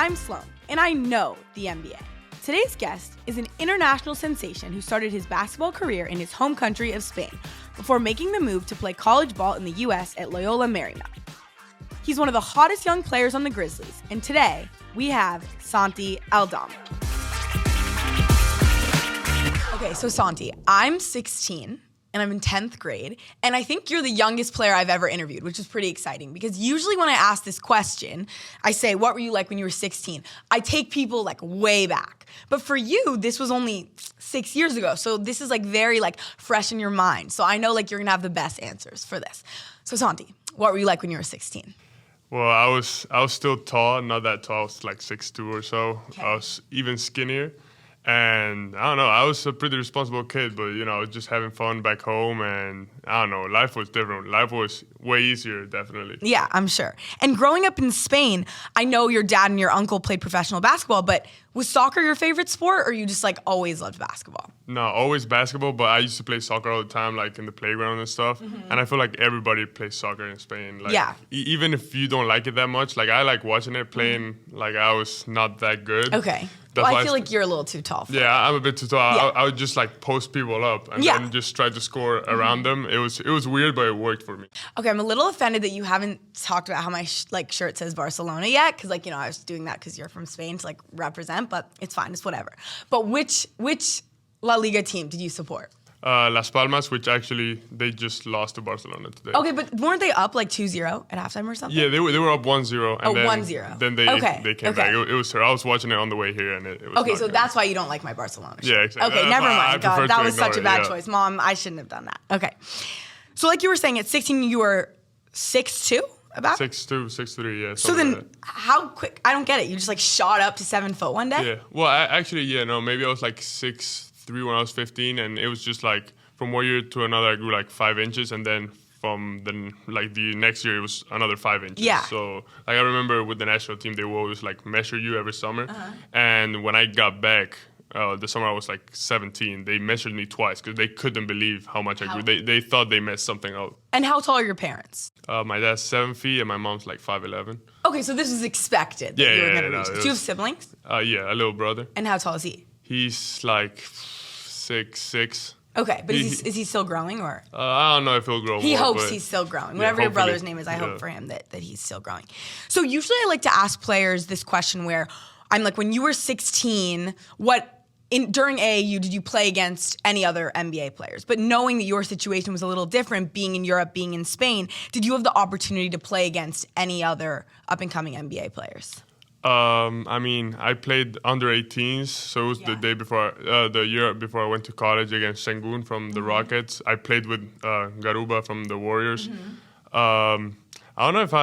I'm Sloane, and I know the NBA. Today's guest is an international sensation who started his basketball career in his home country of Spain before making the move to play college ball in the U.S. at Loyola Marymount. He's one of the hottest young players on the Grizzlies, and today we have Santi Aldama. Okay, so Santi, I'm 16. And I'm in 10th grade, and I think you're the youngest player I've ever interviewed, which is pretty exciting because usually when I ask this question, I say, what were you like when you were 16? I take people like way back. But for you, this was only 6 years ago, so this is like very like fresh in your mind. So I know like you're gonna have the best answers for this. So Santi, what were you like when you were 16? Well, I was still tall, not that tall. I was like 6'2" or so. Okay. I was even skinnier. And I don't know, I was a pretty responsible kid, but, you know, just having fun back home. And I don't know, life was different. Life was way easier, definitely. Yeah, I'm sure. And growing up in Spain, I know your dad and your uncle played professional basketball, but was soccer your favorite sport, or you just like always loved basketball? No, always basketball, but I used to play soccer all the time, like in the playground and stuff. Mm-hmm. And I feel like everybody plays soccer in Spain. Like, Yeah. Even if you don't like it that much, like I like watching it, playing, like I was not that good. Okay. That's Well, why I feel like you're a little too tall for it. Yeah, I'm a bit too tall. Yeah. I would just like post people up and Yeah. then just try to score around them. It was weird, but it worked for me. Okay, I'm a little offended that you haven't talked about how my shirt says Barcelona yet, because like, you know, I was doing that because you're from Spain to like represent, but it's fine, it's whatever. But which La Liga team did you support? Las Palmas, which actually they just lost to Barcelona today. Okay, but weren't they up like 2-0 at halftime or something? Yeah, they were up 1-0. And Oh, then, 1-0. Then they came back. It was I was watching it on the way here, and it was Okay, not so good. that's why you don't like my Barcelona shirt. Yeah, exactly. Okay, That's never why I mind. prefer God, that to was such a ignore it, bad yeah. choice. Mom, I shouldn't have done that. Okay. So like you were saying, at 16 you were 6'2", about? 6'2", 6'3", yeah. So something then like that. how quick, I don't get it. You just like shot up to 7 foot one day? Yeah. Well, maybe I was like 6'3" when I was 15, and it was just like from one year to another, I grew like 5 inches, and then from the next year, it was another 5 inches. Yeah. So like I remember with the national team, they will always like measure you every summer, and when I got back. The summer I was like 17. They measured me twice because they couldn't believe how much I grew. They thought they messed something up. And how tall are your parents? My dad's 7 feet and my mom's like 5'11". Okay, so this was expected that Yeah, you were yeah, going to no, reach. it Do you have was- siblings? Yeah, a little brother. And how tall is he? He's like 6'6". Okay, but He- is he still growing or? I don't know if he'll grow He more, hopes but he's still growing. yeah, Whatever your hopefully. brother's name is, I hope Yeah. for him that he's still growing. So usually I like to ask players this question where I'm like, when you were 16, during AAU, did you play against any other NBA players? But knowing that your situation was a little different, being in Europe, being in Spain, did you have the opportunity to play against any other up-and-coming NBA players? I mean, I played under 18s, so it was the day before, the year before I went to college against Sengun from the Rockets. I played with Garuba from the Warriors. I don't know if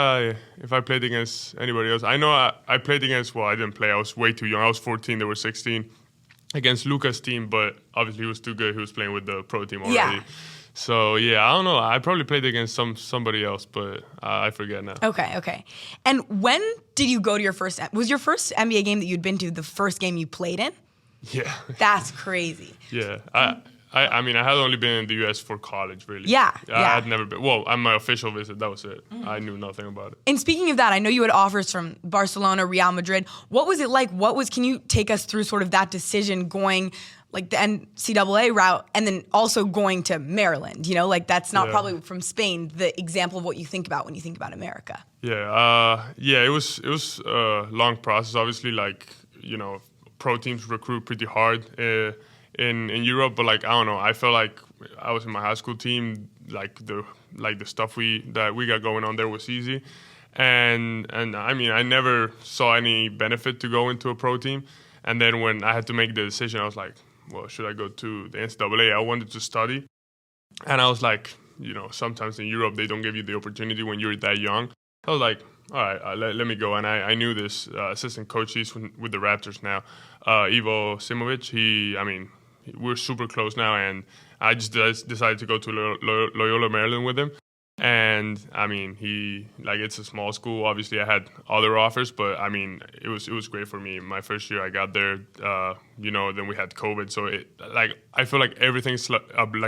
I played against anybody else. I know I played against, I didn't play. I was way too young. I was 14, they were 16. Against Luca's team, but obviously he was too good. He was playing with the pro team already. Yeah. So, yeah, I don't know. I probably played against somebody else, but I forget now. Okay. And when did you go to was your first NBA game that you'd been to the first game you played in? Yeah. That's crazy. Yeah. I mean, I had only been in the U.S. for college, really. Yeah, I yeah. had never been. Well, on my official visit, that was it. I knew nothing about it. And speaking of that, I know you had offers from Barcelona, Real Madrid. What was it like? Can you take us through sort of that decision going like the NCAA route and then also going to Maryland? You know, like that's not probably from Spain, the example of what you think about when you think about America. Yeah. It was a long process. Obviously, like, you know, pro teams recruit pretty hard in Europe, but like I don't know, I felt like I was in my high school team, like the stuff that we got going on there was easy, and I mean I never saw any benefit to go into a pro team, and then when I had to make the decision, I was like, well, should I go to the NCAA? I wanted to study, and I was like, you know, sometimes in Europe they don't give you the opportunity when you're that young. I was like, all right, let me go. And I knew this assistant coach, he's with the Raptors now, Ivo Simovic. We're super close now, and I just decided to go to Loyola Maryland with him. And I mean, it's a small school. Obviously, I had other offers, but I mean, it was great for me. My first year, I got there. Then we had COVID, so I feel like everything's like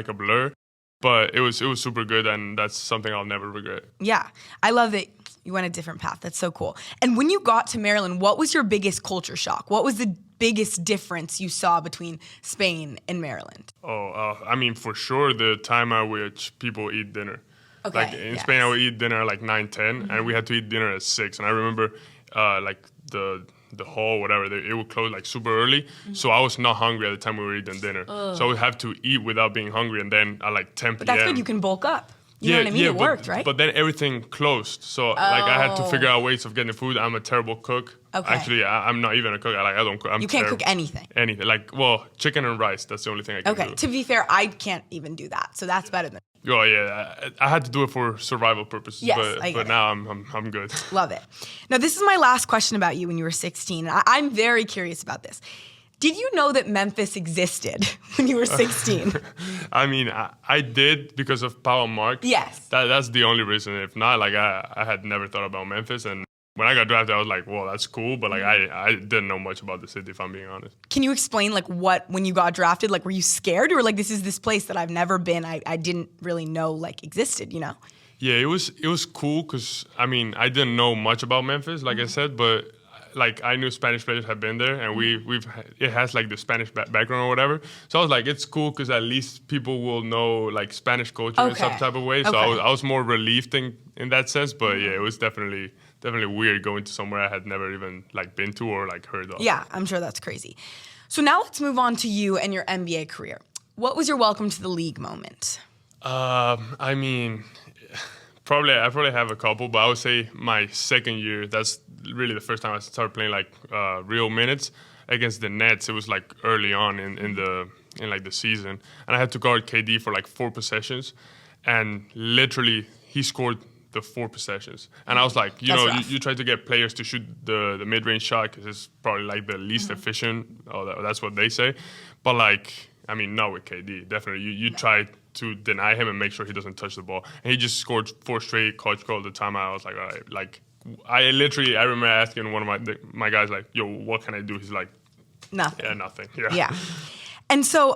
a blur. But it was super good, and that's something I'll never regret. Yeah, I love that You went a different path. That's so cool. And when you got to Maryland, what was your biggest culture shock? What was the biggest difference you saw between Spain and Maryland? I mean, for sure, the time at which people eat dinner. Okay, like in Spain, I would eat dinner at like 9, 10, and we had to eat dinner at 6. And I remember like the hall, whatever, it would close like super early. So I was not hungry at the time we were eating dinner. So I would have to eat without being hungry, and then at like 10 p.m. But that's good. You can bulk up. You know what I mean? It worked, right? But then everything closed. So like I had to figure out ways of getting food. I'm a terrible cook. Okay. Actually, I'm not even a cook. I don't cook. You can't cook anything. Anything. Like, well, chicken and rice. That's the only thing I can do. Okay. To be fair, I can't even do that. So that's better than. Oh yeah, I had to do it for survival purposes. Yes, but now I'm good. Love it. Now this is my last question about you when you were 16. I'm very curious about this. Did you know that Memphis existed when you were 16? I mean, I did because of Pau and Mark. Yes. That's the only reason. If not, like I had never thought about Memphis, and when I got drafted, I was like, well, that's cool, but like I didn't know much about the city, if I'm being honest. Can you explain like when you got drafted, like were you scared, or like this is this place that I've never been, I didn't really know like existed, you know? Yeah, it was cool because I mean I didn't know much about Memphis, like I said, but like I knew Spanish players had been there, and it has like the Spanish background or whatever. So I was like, it's cool because at least people will know like Spanish culture in some type of way. So I was more relieved in that sense. But yeah, it was definitely weird going to somewhere I had never even like been to or like heard of. Yeah, I'm sure that's crazy. So now let's move on to you and your NBA career. What was your welcome to the league moment? I mean, I probably have a couple, but I would say my second year, that's really the first time I started playing like real minutes against the Nets. It was like early on in the season, and I had to guard KD for like 4 possessions, and literally he scored the 4 possessions. And I was like, you try to get players to shoot the mid-range shot because it's probably like the least efficient. That's what they say. But like, I mean, not with KD. Definitely, you try to deny him and make sure he doesn't touch the ball. And he just scored 4 straight. Coach called the timeout. I was like, all right, like. I remember asking one of my guys, like, yo, what can I do? He's like, nothing. Yeah, nothing. Yeah. And so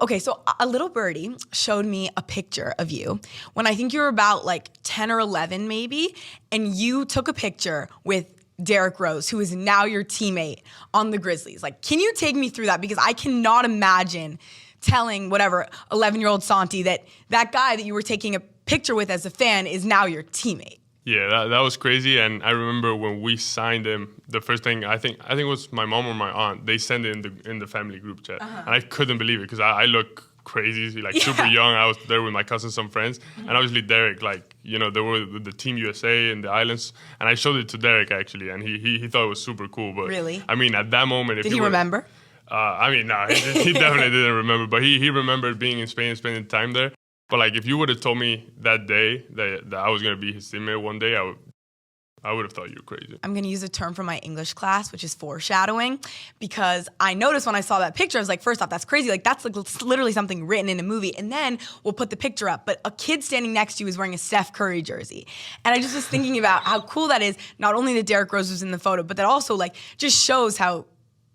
a little birdie showed me a picture of you when I think you were about like 10 or 11 maybe, and you took a picture with Derrick Rose, who is now your teammate on the Grizzlies. Like, can you take me through that? Because I cannot imagine telling 11-year-old Santi that guy that you were taking a picture with as a fan is now your teammate. Yeah, that was crazy. And I remember when we signed him, the first thing I think it was my mom or my aunt. They sent it in the family group chat, and I couldn't believe it because I look crazy, like super young. I was there with my cousins, some friends, and obviously Derrick. Like they were with the Team USA in the islands, and I showed it to Derrick actually, and he thought it was super cool. But really, I mean, at that moment, did he remember? I mean, no, he definitely didn't remember, but he remembered being in Spain, spending time there. But like, if you would have told me that day that I was gonna be his teammate one day, I would have thought you were crazy. I'm gonna use a term from my English class, which is foreshadowing, because I noticed when I saw that picture, I was like, first off, that's crazy. Like that's like literally something written in a movie. And then we'll put the picture up, but a kid standing next to you is wearing a Steph Curry jersey. And I just was thinking about how cool that is. Not only that Derrick Rose was in the photo, but that also like just shows how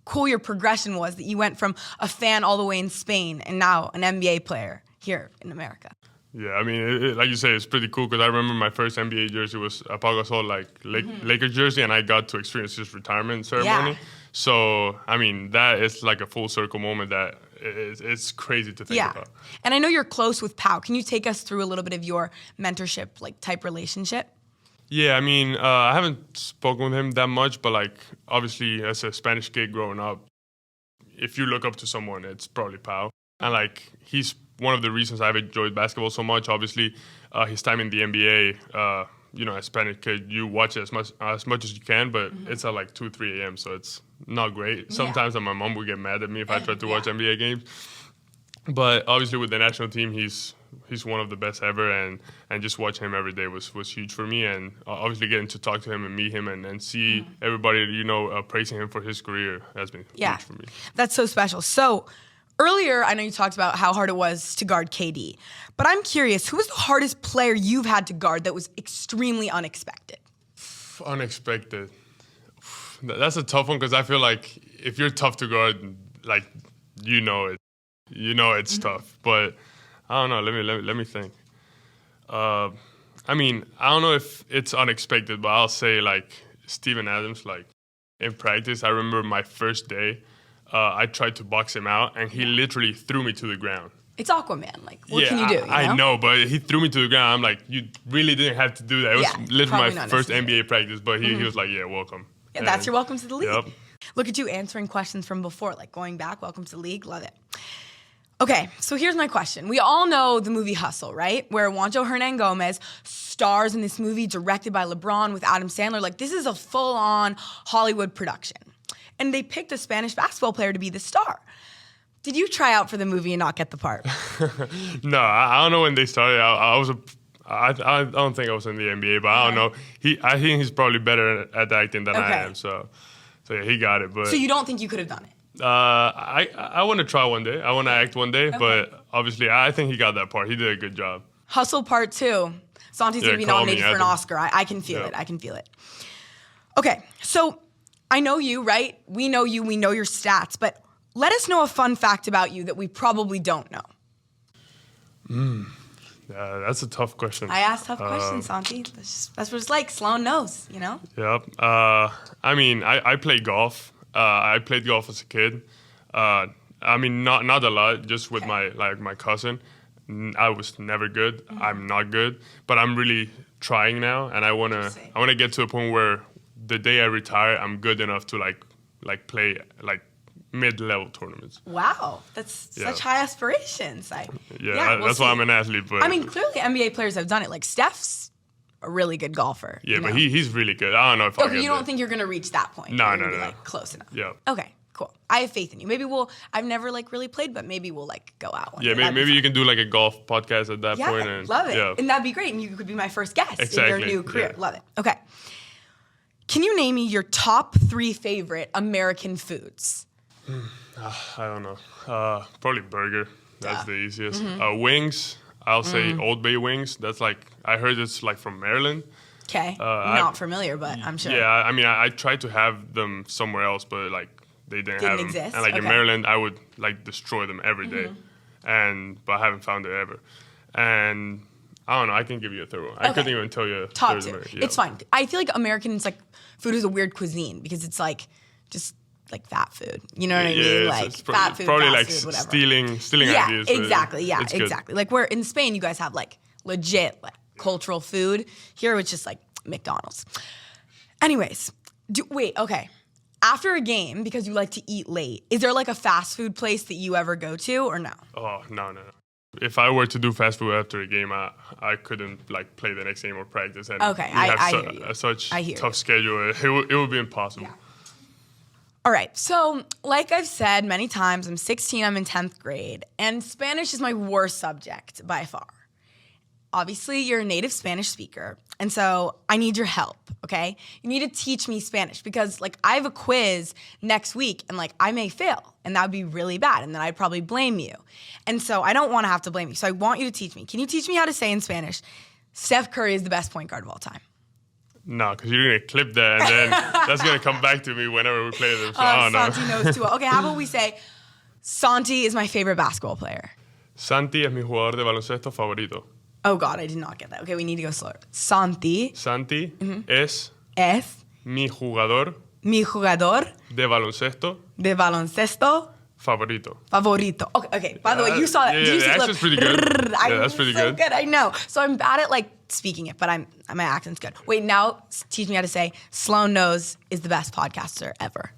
cool your progression was, that you went from a fan all the way in Spain and now an NBA player here in America. Yeah, I mean, like you say, it's pretty cool because I remember my first NBA jersey was a Pau Gasol, Lakers jersey, and I got to experience his retirement ceremony. Yeah. So, I mean, that is like a full circle moment that it's crazy to think about. And I know you're close with Pau. Can you take us through a little bit of your mentorship type relationship? Yeah, I mean, I haven't spoken with him that much, but like obviously as a Spanish kid growing up, if you look up to someone, it's probably Pau. And like he's one of the reasons I've enjoyed basketball so much. Obviously, his time in the NBA, as Spanish kid, you watch it as much as you can, but it's at like 2, 3 a.m., so it's not great. Sometimes my mom would get mad at me if I tried to watch NBA games. But obviously with the national team, he's one of the best ever, and just watching him every day was huge for me. And obviously getting to talk to him and meet him and see everybody, praising him for his career has been huge for me. That's so special. So earlier, I know you talked about how hard it was to guard KD, but I'm curious, who was the hardest player you've had to guard that was extremely unexpected? Unexpected. That's a tough one because I feel like if you're tough to guard, like, it's tough. But I don't know. Let me think. I I mean, I don't know if it's unexpected, but I'll say like Steven Adams, like in practice, I remember my first day, I tried to box him out and he literally threw me to the ground. It's Aquaman. Like, what can you do? I know, but he threw me to the ground. I'm like, you really didn't have to do that. It was literally my first NBA practice, but he was like, yeah, welcome. Yeah, that's your welcome to the league. Yep. Look at you answering questions from before, like going back, welcome to the league, love it. Okay, so here's my question. We all know the movie Hustle, right? Where Juancho Hernan-Gomez stars in this movie directed by LeBron with Adam Sandler. Like, this is a full-on Hollywood production. And they picked a Spanish basketball player to be the star. Did you try out for the movie and not get the part? No, I don't know when they started. I don't think I was in the NBA, but I don't know. I think he's probably better at acting than I am. So yeah, he got it. But so you don't think you could have done it? I want to try one day. I want to act one day, but obviously I think he got that part. He did a good job. Hustle Part 2. Santi's going to be nominated for an Oscar. I can feel it. I can feel it. Okay, so I know you, right? We know you. We know your stats. But let us know a fun fact about you that we probably don't know. That's a tough question. I ask tough questions, Santi. That's what it's like. Sloan knows, you know? Yep. I mean, I play golf. I played golf as a kid. I mean, not a lot, just with my cousin. I was never good. Mm-hmm. I'm not good, but I'm really trying now, and I wanna get to a point where the day I retire, I'm good enough to like play like mid-level tournaments. Wow, that's such high aspirations. That's why I'm an athlete. But I mean, clearly NBA players have done it. Like Steph's a really good golfer. Yeah, but he's really good. I don't know if I'll get you don't think you're gonna reach that point? No. Like close enough. Yeah. Okay, cool. I have faith in you. Maybe I've never like really played, but maybe we'll like go out one day. Maybe you can do like a golf podcast at that point. And love it. Yeah. And that'd be great. And you could be my first guest in your new career. Yeah. Love it. Okay. Can you name me your top 3 favorite American foods? I don't know. Probably burger. That's the easiest. Wings. I'll say Old Bay wings. That's like, I heard it's like from Maryland. Okay. Not familiar, but I'm sure. Yeah, I mean, I tried to have them somewhere else, but like they didn't have them. Exist. And like in Maryland, I would like destroy them every day. But I haven't found it ever. And I don't know, I can give you a third one. I couldn't even tell you a top third 2. one. It's fine. I feel like Americans, like, food is a weird cuisine because it's like just like fat food. You know what I mean? Like it's fat food, probably fast like food, whatever. stealing ideas. Exactly. Yeah, exactly. Like where in Spain, you guys have like legit like cultural food. Here it's just like McDonald's. Anyways, okay. After a game, because you like to eat late, is there like a fast food place that you ever go to or no? Oh, no. If I were to do fast food after a game, I couldn't like play the next game or practice. And I hear you. Such tough schedule. It would be impossible. Yeah. All right, so like I've said many times, I'm 16, I'm in 10th grade, and Spanish is my worst subject by far. Obviously, you're a native Spanish speaker, and so I need your help, okay? You need to teach me Spanish because like I have a quiz next week and like I may fail and that would be really bad and then I'd probably blame you. And so I don't want to have to blame you, so I want you to teach me. Can you teach me how to say in Spanish, Steph Curry is the best point guard of all time? No, because you're going to clip that, and then that's going to come back to me whenever we play them. So I don't Santi knows too well. Okay, how about we say, Santi is my favorite basketball player. Santi es mi jugador de baloncesto favorito. Oh, God, I did not get that. Okay, we need to go slower. Santi es mi jugador de baloncesto favorito. Okay. By the way, you saw that. Yeah, the accent's pretty good. That's pretty good. Good, I know. So I'm bad at like speaking it, but my accent's good. Wait, now teach me how to say Sloane knows is the best podcaster ever.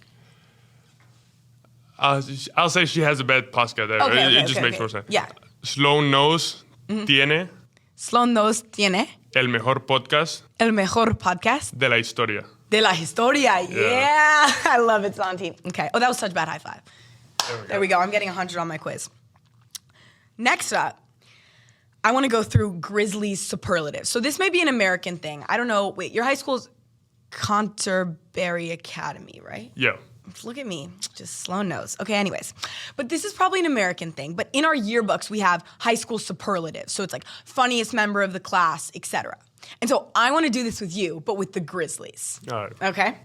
I'll say she has the best podcast ever. Okay, it just makes more sense. Yeah. Sloane knows tiene el mejor podcast de la historia. De la historia. Yeah. I love it, Santi. Okay. Oh, that was such a bad high five. There we go. I'm getting 100 on my quiz. Next up, I want to go through Grizzlies superlatives. So this may be an American thing. I don't know. Wait, your high school's Canterbury Academy, right? Yeah. Look at me. Just Sloan knows. Okay, anyways. But this is probably an American thing. But in our yearbooks, we have high school superlatives. So it's like funniest member of the class, etc. And so I want to do this with you, but with the Grizzlies. All right. Okay?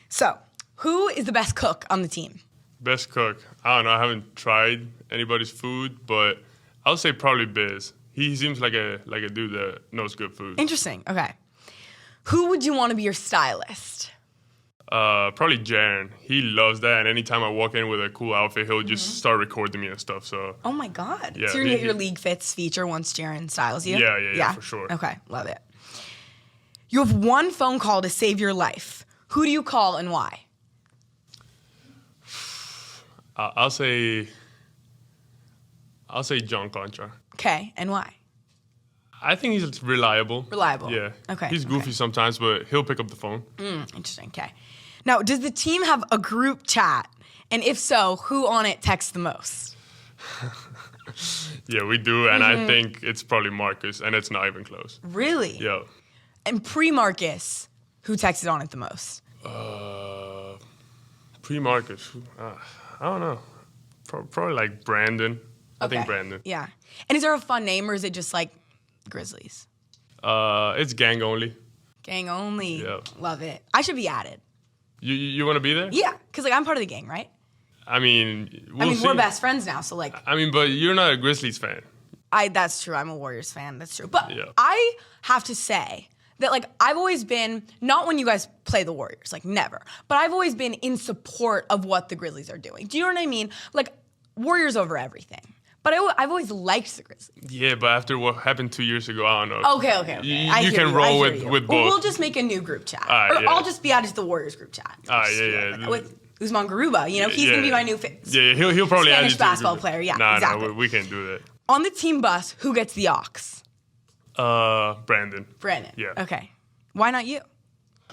So who is the best cook on the team? Best cook. I don't know. I haven't tried anybody's food, but I'll say probably Biz. he seems like a dude that knows good food. Interesting. Okay. Who would you want to be your stylist? Probably Jaren. He loves that, and anytime I walk in with a cool outfit, he'll just start recording me and stuff. So. Oh my God. Yeah, so you're gonna get your League Fits feature once Jaren styles you? Yeah, for sure. Okay, love it. You have one phone call to save your life. Who do you call and why? I'll say John Contra. Okay, and why? I think he's reliable. Reliable. Yeah. Okay. He's goofy sometimes, but he'll pick up the phone. Interesting. Okay. Now, does the team have a group chat? And if so, who on it texts the most? Yeah, we do, and I think it's probably Marcus, and it's not even close. Really? Yeah. And pre-Marcus, who texted on it the most? Pre-Marcus, I don't know. Probably like Brandon. I think Brandon. Yeah. And is there a fun name, or is it just like Grizzlies? It's gang only. Gang only. Yeah. Love it. I should be added. You want to be there? Yeah, because like I'm part of the gang, right? I mean, we'll see. We're best friends now, so like. I mean, but you're not a Grizzlies fan. That's true. I'm a Warriors fan. That's true. But Yeah. I have to say that like I've always been, not when you guys play the Warriors, like never, but I've always been in support of what the Grizzlies are doing. Do you know what I mean? Like Warriors over everything. But I've always liked the Grizzlies. Yeah, but after what happened 2 years ago, I don't know. Okay. You can roll with both. Well, we'll just make a new group chat. Yeah. I'll just be added to the Warriors group chat. Yeah. Like, with Usman Garuba, he's going to be my new Yeah, he'll probably add you Spanish to the basketball group. player. Yeah, Nah, exactly. No, we can't do that. On the team bus, who gets the aux? Brandon. Brandon. Yeah. Okay. Why not you?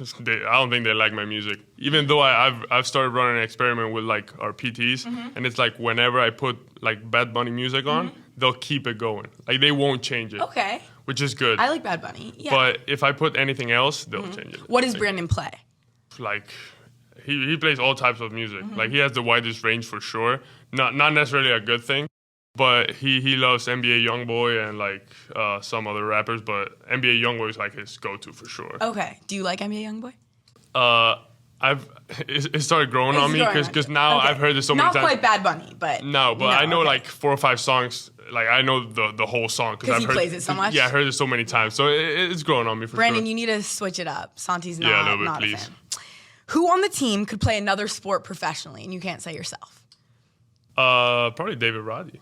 I don't think they like my music. Even though I've started running an experiment with like our PTs, and it's like whenever I put like Bad Bunny music on, they'll keep it going. Like they won't change it. Okay. Which is good. I like Bad Bunny. Yeah. But if I put anything else, they'll change it. What does Brandon play? Like he plays all types of music. Like he has the widest range for sure. Not necessarily a good thing. But he loves NBA YoungBoy and like some other rappers, but NBA YoungBoy is like his go-to for sure. Okay. Do you like NBA YoungBoy? It started growing on me because now I've heard it so many times. Not quite Bad Bunny, but no, but I know like 4 or 5 songs. Like I know the whole song because he plays it so much. Yeah, I heard it so many times, so it's growing on me for Brandon, sure. you need to switch it up. Santi's not, Yeah, a little bit, not a please. fan. Who on the team could play another sport professionally, and you can't say yourself? Probably David Roddy.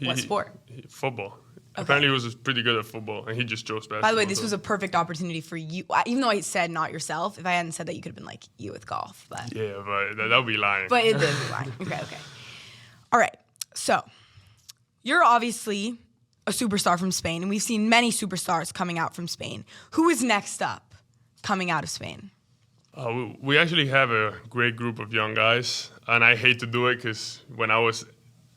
What sport? Football. Apparently he was pretty good at football, and he just chose basketball. By the way, this was a perfect opportunity for you. Even though I said not yourself, if I hadn't said that, you could have been like you with golf. But yeah, but that would be lying. But it did be lying. Okay. All right. So you're obviously a superstar from Spain, and we've seen many superstars coming out from Spain. Who is next up coming out of Spain? We actually have a great group of young guys, and I hate to do it because when I was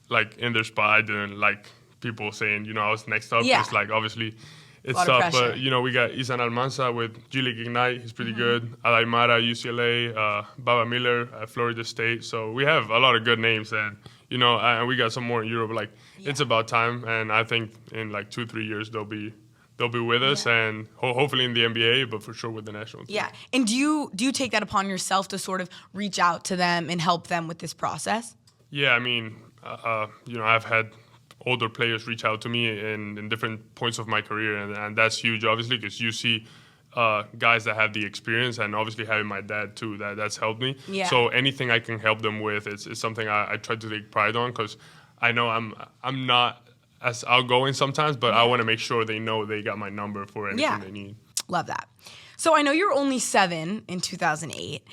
like in their spot, I didn't like people saying, I was next up. Yeah. It's like obviously it's tough, tough, but we got Isan Almanza with G-League Ignite. He's pretty good. Alaimara, UCLA, Baba Miller at Florida State. So we have a lot of good names, and and we got some more in Europe. Like it's about time, and I think in like 2-3 years they'll be with us, and hopefully in the NBA, but for sure with the national team. Yeah, and do you take that upon yourself to sort of reach out to them and help them with this process? Yeah, I mean, I've had older players reach out to me in different points of my career, and that's huge, obviously, because you see guys that have the experience, and obviously having my dad too, that's helped me. Yeah. So anything I can help them with, it's something I try to take pride on, because I know I'm not as outgoing sometimes, but I want to make sure they know they got my number for anything they need. Love that. So I know you're only 7 in 2008,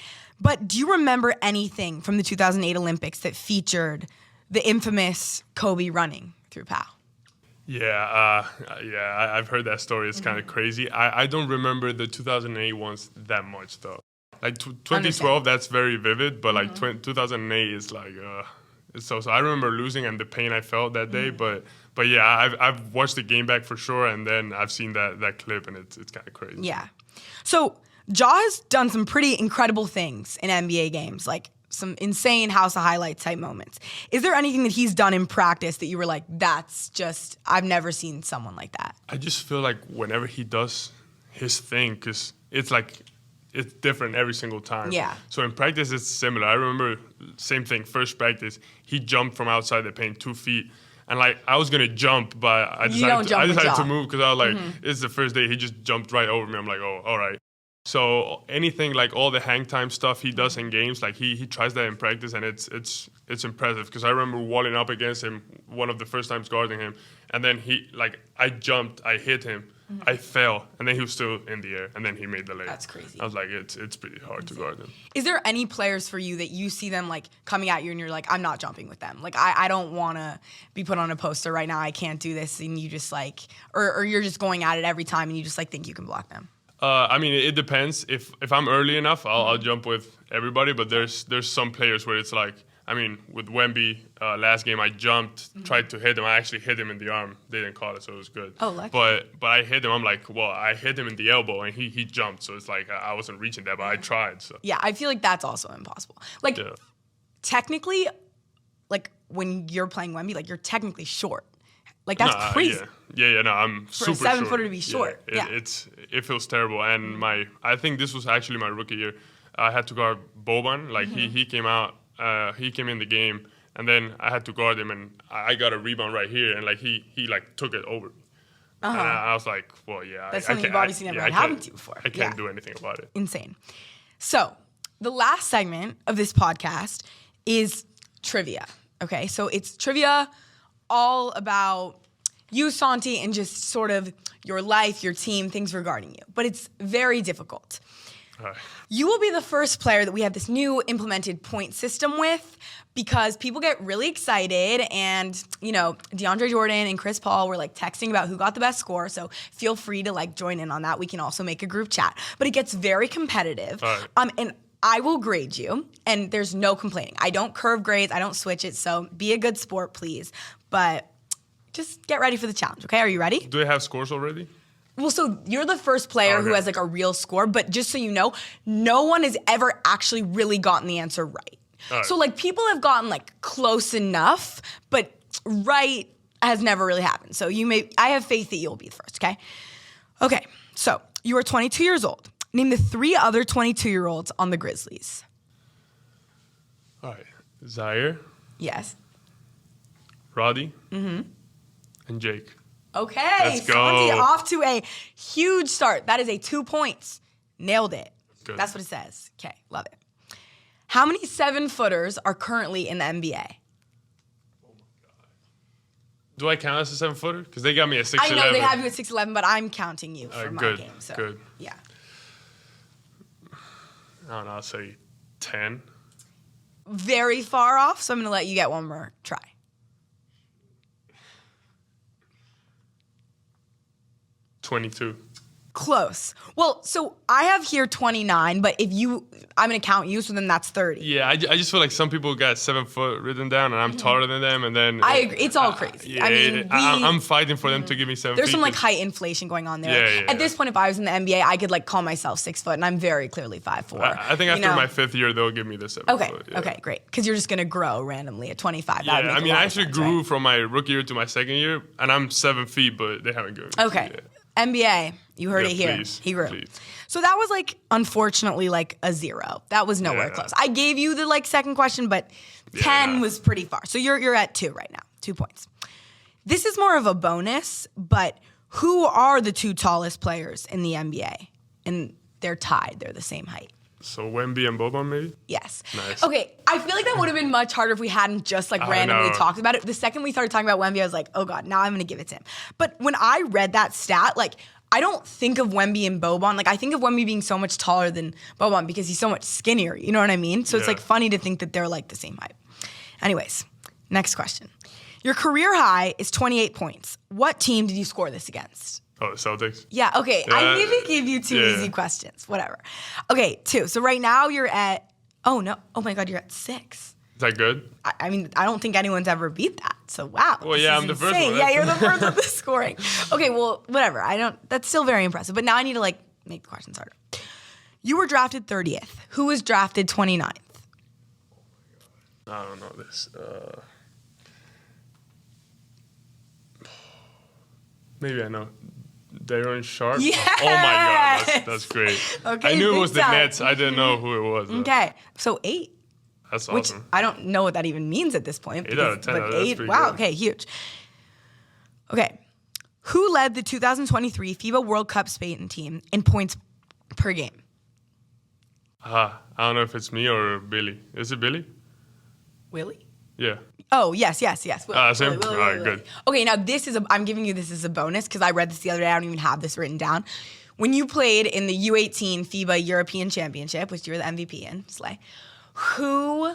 but do you remember anything from the 2008 Olympics that featured the infamous Kobe running through Pau? Yeah, I've heard that story. It's kind of crazy. I don't remember the 2008 ones that much, though. Like 2012, that's very vivid, but like 2008 is like, so I remember losing and the pain I felt that day, but yeah, I've watched the game back for sure, and then I've seen that clip, and it's kind of crazy. Yeah. So Ja has done some pretty incredible things in NBA games, like some insane House of Highlights type moments. Is there anything that he's done in practice that you were like, that's just, I've never seen someone like that? I just feel like whenever he does his thing, because it's like, it's different every single time. Yeah. So in practice, it's similar. I remember same thing, first practice, he jumped from outside the paint 2 feet, And like I was gonna jump, but I decided to move because I was like, it's the first day. He just jumped right over me. I'm like, oh, all right. So anything like all the hang time stuff he does in games, like he tries that in practice, and it's impressive. Because I remember walling up against him one of the first times guarding him, and then I jumped, I hit him, I fell, and then he was still in the air, and then he made the layup. That's crazy. I was like, it's pretty hard to guard him. Is there any players for you that you see them like coming at you and you're like, I'm not jumping with them? Like I don't want to be put on a poster right now. I can't do this, and you just like, or you're just going at it every time, and you just like think you can block them. I mean, it depends. If I'm early enough, I'll jump with everybody. But there's some players where it's like, I mean, with Wemby, last game I jumped, tried to hit him. I actually hit him in the arm. They didn't call it, so it was good. Oh, lucky. But I hit him. I'm like, well, I hit him in the elbow, and he jumped. So it's like I wasn't reaching that, but I tried. So yeah, I feel like that's also impossible. Like technically, like when you're playing Wemby, like you're technically short. Like that's crazy. Yeah. No, I'm super for a 7-footer short. to be short. It feels terrible. And I think this was actually my rookie year. I had to guard Boban. Like he came out, he came in the game, and then I had to guard him, and I got a rebound right here, and like he like took it over me. And I was like, well, yeah. That's something you've obviously never had happen to you before. I can't do anything about it. Insane. So the last segment of this podcast is trivia. Okay, so it's trivia all about you, Santi, and just sort of your life, your team, things regarding you. But it's very difficult. You will be the first player that we have this new implemented point system with because people get really excited and, you know, DeAndre Jordan and Chris Paul were like texting about who got the best score. So feel free to like join in on that. We can also make a group chat. But it gets very competitive. And I will grade you, and there's no complaining. I don't curve grades. I don't switch it. So be a good sport, please. But just get ready for the challenge, okay? Are you ready? Do they have scores already? Well, so you're the first player who has like a real score, but just so you know, no one has ever actually really gotten the answer right. So like people have gotten like close enough, but right has never really happened. So I have faith that you'll be the first, okay? Okay, so you are 22 years old. Name the 3 other 22-year-olds on the Grizzlies. All right. Zaire. Yes. Roddy. And Jake. Okay. Let's go. Santi off to a huge start. That is a 2 points. Nailed it. Good. That's what it says. Okay, love it. How many 7-footers are currently in the NBA? Oh my God. Do I count as a 7-footer? Because they got me at 6'11". I know they have you at 6'11", but I'm counting you for my game. So, good. Yeah. I don't know, I'll say 10. Very far off, so I'm going to let you get one more try. $22. Close. Well, so I have here 29, but I'm going to count you, so then that's 30. Yeah, I just feel like some people got 7 foot written down, and I'm taller than them, and then... I agree. It's all crazy. Yeah, I mean, I'm fighting for them to give me 7 feet. There's some, like, height inflation going on there. Yeah, At this point, if I was in the NBA, I could, like, call myself 6 foot, and I'm very clearly 5'4". I think after my 5th year, they'll give me the 7 foot. Yeah. Okay, great. Because you're just going to grow randomly at 25. That would make I mean, I actually sense, grew right? from my rookie year to my second year, and I'm 7 feet, but they haven't given me. Okay. NBA, you heard it here. Please, He grew. please. So that was like, unfortunately, like a 0. That was nowhere close. I gave you the like second question, but 10 was pretty far. So you're at 2 right now, 2 points. This is more of a bonus, but who are the 2 tallest players in the NBA? And they're tied. They're the same height. So Wemby and Boban, maybe? Yes. Nice. Okay, I feel like that would have been much harder if we hadn't just like randomly talked about it. The second we started talking about Wemby, I was like, oh God, now I'm gonna give it to him. But when I read that stat, like, I don't think of Wemby and Boban. Like, I think of Wemby being so much taller than Boban because he's so much skinnier. You know what I mean? So it's like funny to think that they're like the same height. Anyways, next question. Your career high is 28 points. What team did you score this against? Oh, the Celtics? Yeah, okay. I maybe gave you 2 easy questions. Whatever. Okay, 2. So right now you're at, oh my God, you're at 6. Is that good? I mean, I don't think anyone's ever beat that. So wow. Well, yeah, I'm the first one. Yeah, you're the first with the scoring. Okay, well, whatever. That's still very impressive. But now I need to like make the questions harder. You were drafted 30th. Who was drafted 29th? I don't know this. Maybe I know. Darren Sharp? Yes! Oh my God, that's great. Okay, I knew it big was the time. Nets. I didn't know who it was. Though. Okay, so 8. That's Which awesome. I don't know what that even means at this point. 8 out of 10. But That's 8, pretty wow, good. okay, huge. Okay. Who led the 2023 FIBA World Cup Spain team in points per game? I don't know if it's me or Billy. Is it Billy? Willie? Yeah. Oh, yes. Willie, Same? All right, good. Okay, now I'm giving you this as a bonus because I read this the other day. I don't even have this written down. When you played in the U18 FIBA European Championship, which you were the MVP in, Slay, who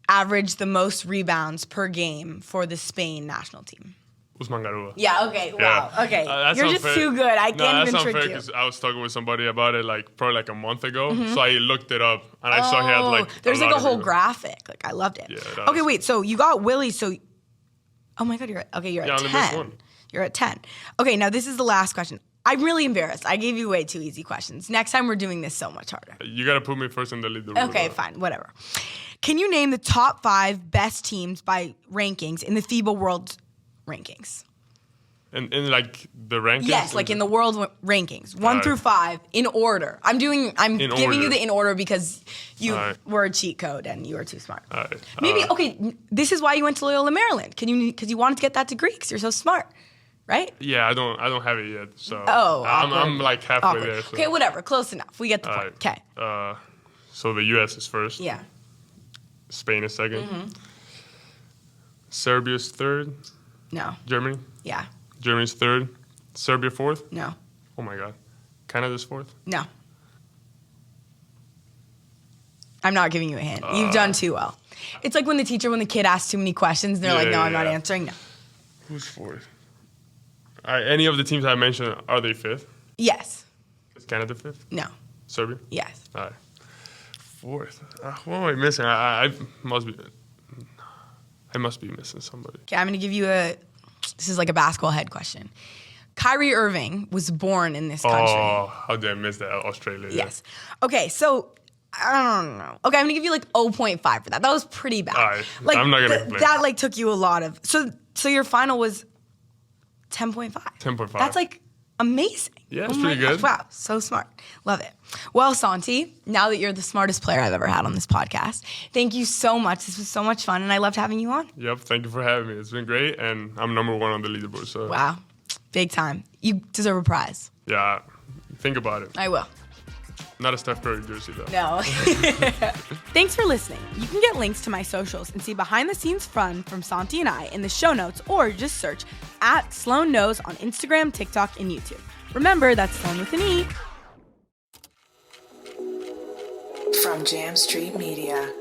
averaged the most rebounds per game for the Spain national team? Usman Garuba. Yeah, okay, wow, Yeah. okay. That's You're just unfair. too good. I can't even that's trick unfair you. because I was talking with somebody about it probably a month ago. So I looked it up and I saw he had There's lot a of whole rebounds. graphic. I loved it. Yeah, it Okay, does. wait, so you got Willie, so oh my God, you're at 10. only missed one. You're at 10. Okay, now this is the last question. I'm really embarrassed. I gave you way too easy questions. Next time we're doing this so much harder. You got to put me first in the lead. Okay, fine, whatever. Can you name the top 5 best teams by rankings in the FIBA World Rankings? In the rankings? Yes, in the world rankings, 1 through 5, in order. I'm giving order. you the in order because you All right. were a cheat code and you were too smart. All right. Maybe this is why you went to Loyola Maryland. Because you wanted to get that degree because you're so smart, right? Yeah, I don't have it yet. So Oh, I'm halfway Awkward. there. So. Okay, whatever, close enough. We get the All point. right. Okay. So the U.S. is first. Yeah. Spain is 2nd. Serbia's 3rd. No. Germany. Yeah. Germany's 3rd. Serbia 4th. No. Oh my God. Canada's 4th. No. I'm not giving you a hint. You've done too well. It's like when the kid asks too many questions, and they're like, no, I'm not answering. No. Who's 4th? All right. Any of the teams I mentioned, are they 5th? Yes. Is Canada 5th? No. Serbia? Yes. All right. 4th. What am I missing? I must be missing somebody. Okay, I'm going to give you this is like a basketball head question. Kyrie Irving was born in this country. Oh, how did I miss that? Australia. yeah. Yes. Okay, so I don't know. Okay, I'm gonna give you 0.5 for that. That was pretty bad. All right. I'm not gonna complain. That took you a lot of. So your final was 10.5. 10.5. That's amazing. Yeah, it's oh my pretty gosh, good. Wow, so smart. Love it. Well, Santi, now that you're the smartest player I've ever had on this podcast, thank you so much. This was so much fun, and I loved having you on. Yep. Thank you for having me. It's been great, and I'm number 1 on the leaderboard. So Wow, big time. You deserve a prize. yeah, think about it. I will. Not a Steph Curry jersey though. No. Thanks for listening. You can get links to my socials and see behind the scenes fun from Santi and I in the show notes, or just search at Sloane Knows on Instagram, TikTok, and YouTube. Remember, that's Sloane with an E. From Jam Street Media.